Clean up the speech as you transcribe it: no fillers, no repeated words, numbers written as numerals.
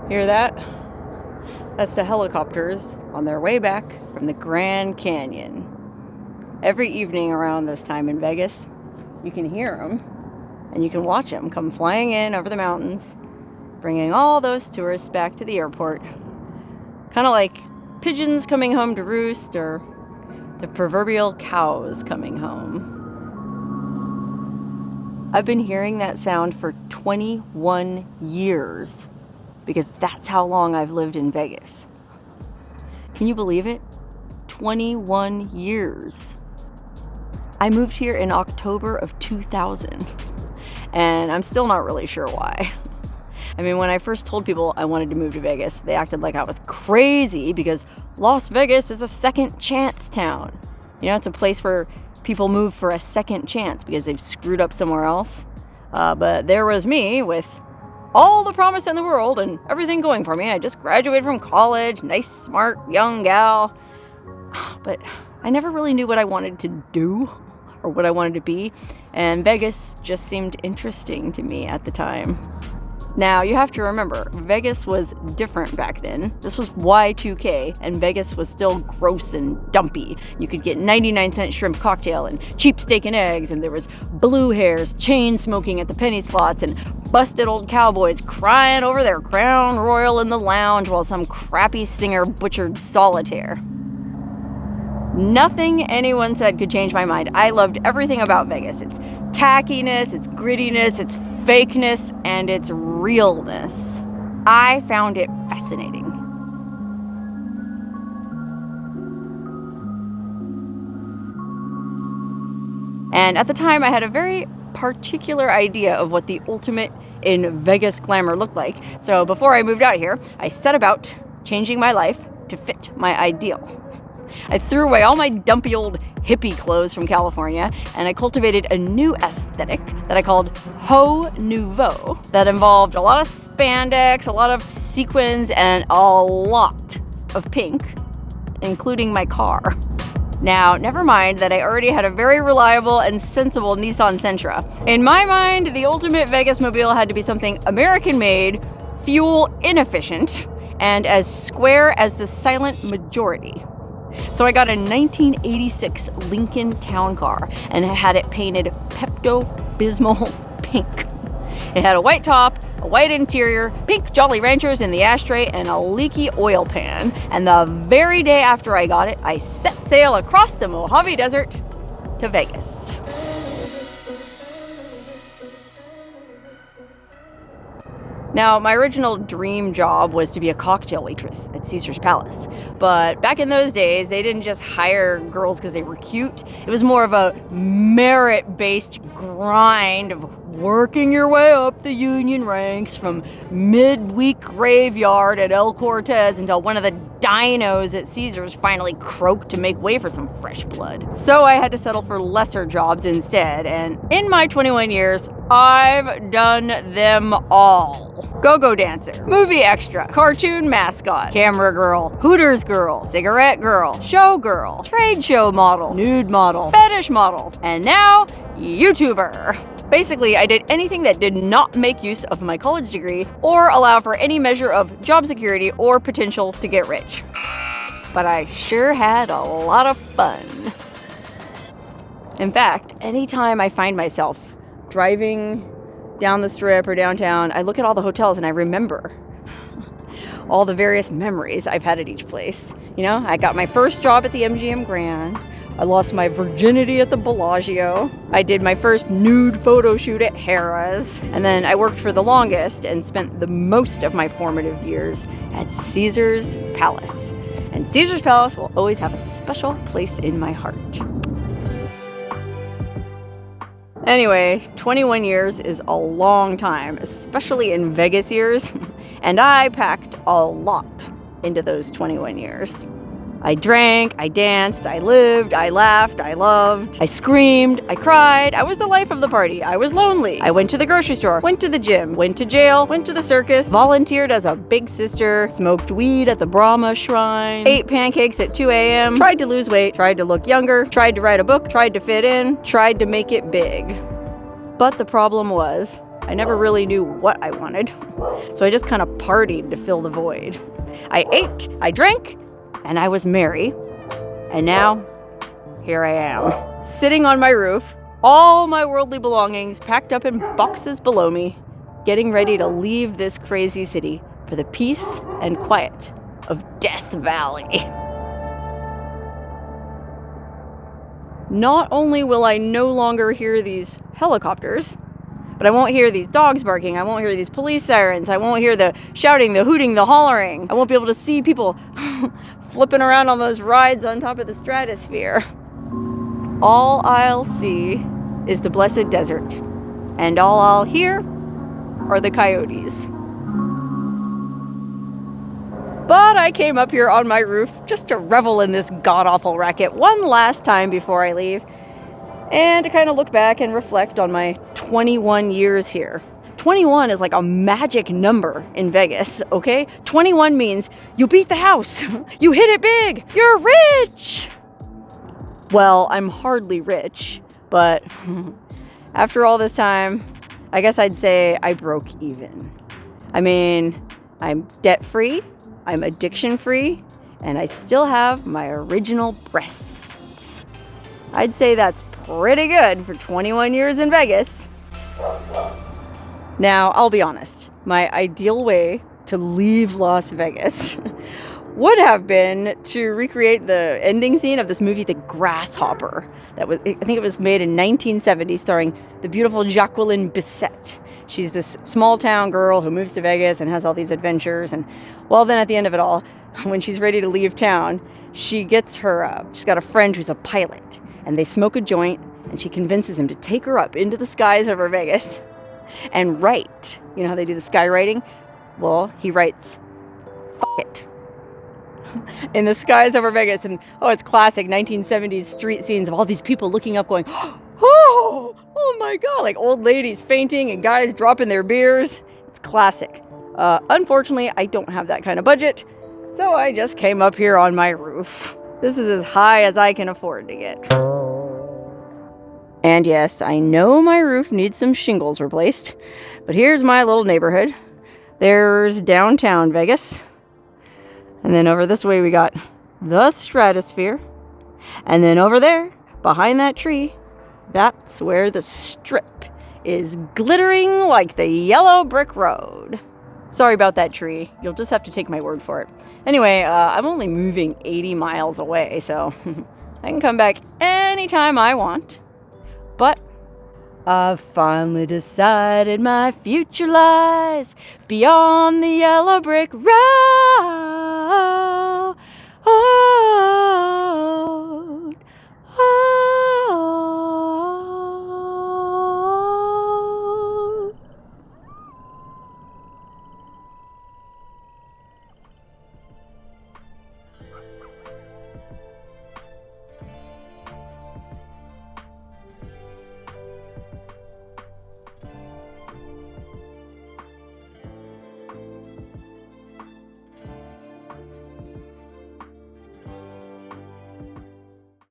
Hear that? That's the helicopters on their way back from the Grand Canyon. Every evening around this time in Vegas, you can hear them and you can watch them come flying in over the mountains, bringing all those tourists back to the airport. Kind of like pigeons coming home to roost or the proverbial cows coming home. I've been hearing that sound for 21 years because that's how long I've lived in Vegas. Can you believe it? 21 years. I moved here in October of 2000, and I'm still not really sure why. I mean, when I first told people I wanted to move to Vegas, they acted like I was crazy because Las Vegas is a second chance town. You know, it's a place where people move for a second chance because they've screwed up somewhere else. But there was me with all the promise in the world and everything going for me. I just graduated from college, nice, smart, young gal. But I never really knew what I wanted to do or what I wanted to be. And Vegas just seemed interesting to me at the time. Now, you have to remember, Vegas was different back then. This was Y2K, and Vegas was still gross and dumpy. You could get 99-cent shrimp cocktail and cheap steak and eggs, and there was blue hairs, chain smoking at the penny slots, and busted old cowboys crying over their Crown Royal in the lounge while some crappy singer butchered solitaire. Nothing anyone said could change my mind. I loved everything about Vegas. Its tackiness, its grittiness, its fakeness, and its realness. I found it fascinating. And at the time, I had a very particular idea of what the ultimate in Vegas glamour looked like. So before I moved out here, I set about changing my life to fit my ideal. I threw away all my dumpy old hippie clothes from California, and I cultivated a new aesthetic that I called Hoe Nouveau that involved a lot of spandex, a lot of sequins, and a lot of pink, including my car. Now, never mind that I already had a very reliable and sensible Nissan Sentra. In my mind, the ultimate Vegas mobile had to be something American-made, fuel inefficient, and as square as the silent majority. So I got a 1986 Lincoln Town Car and had it painted Pepto-Bismol pink. It had a white top, a white interior, pink Jolly Ranchers in the ashtray, and a leaky oil pan. And the very day after I got it, I set sail across the Mojave Desert to Vegas. Now, my original dream job was to be a cocktail waitress at Caesar's Palace. But back in those days, they didn't just hire girls because they were cute. It was more of a merit-based grind of working your way up the union ranks from midweek graveyard at El Cortez until one of the dinos at Caesar's finally croaked to make way for some fresh blood. So I had to settle for lesser jobs instead, and in my 21 years, I've done them all. Go-go dancer, movie extra, cartoon mascot, camera girl, Hooters girl, cigarette girl, show girl, trade show model, nude model, fetish model, and now, YouTuber. Basically, I did anything that did not make use of my college degree or allow for any measure of job security or potential to get rich. But I sure had a lot of fun. In fact, anytime I find myself driving down the strip or downtown, I look at all the hotels and I remember all the various memories I've had at each place. You know, I got my first job at the MGM Grand. I lost my virginity at the Bellagio. I did my first nude photo shoot at Harrah's. And then I worked for the longest and spent the most of my formative years at Caesar's Palace. And Caesar's Palace will always have a special place in my heart. Anyway, 21 years is a long time, especially in Vegas years. And I packed a lot into those 21 years. I drank, I danced, I lived, I laughed, I loved, I screamed, I cried, I was the life of the party, I was lonely. I went to the grocery store, went to the gym, went to jail, went to the circus, volunteered as a big sister, smoked weed at the Brahma Shrine, ate pancakes at 2 a.m., tried to lose weight, tried to look younger, tried to write a book, tried to fit in, tried to make it big. But the problem was, I never really knew what I wanted. So I just kind of partied to fill the void. I ate, I drank, and I was merry. And now, here I am, sitting on my roof, all my worldly belongings packed up in boxes below me, getting ready to leave this crazy city for the peace and quiet of Death Valley. Not only will I no longer hear these helicopters, but I won't hear these dogs barking, I won't hear these police sirens, I won't hear the shouting, the hooting, the hollering. I won't be able to see people flipping around on those rides on top of the stratosphere. All I'll see is the blessed desert, and all I'll hear are the coyotes. But I came up here on my roof just to revel in this god-awful racket one last time before I leave, and to kind of look back and reflect on my 21 years here. 21 is like a magic number in Vegas, okay? 21 means you beat the house, you hit it big, you're rich! Well, I'm hardly rich, but after all this time, I guess I'd say I broke even. I mean, I'm debt-free, I'm addiction-free, and I still have my original breasts. I'd say that's pretty good for 21 years in Vegas. Now, I'll be honest, my ideal way to leave Las Vegas would have been to recreate the ending scene of this movie, The Grasshopper. I think it was made in 1970, starring the beautiful Jacqueline Bisset. She's this small town girl who moves to Vegas and has all these adventures. And well, then at the end of it all, when she's ready to leave town, she's got a friend who's a pilot, and they smoke a joint, and she convinces him to take her up into the skies over Vegas and write. You know how they do the skywriting? Well, he writes, "F it," in the skies over Vegas. And it's classic 1970s street scenes of all these people looking up going, oh my God, like old ladies fainting and guys dropping their beers. It's classic. Unfortunately, I don't have that kind of budget, so I just came up here on my roof. This is as high as I can afford to get. And yes, I know my roof needs some shingles replaced, but here's my little neighborhood. There's downtown Vegas. And then over this way we got the stratosphere. And then over there, behind that tree, that's where the Strip is glittering like the yellow brick road. Sorry about that tree. You'll just have to take my word for it. Anyway, I'm only moving 80 miles away, so I can come back anytime I want. But I've finally decided my future lies beyond the yellow brick road.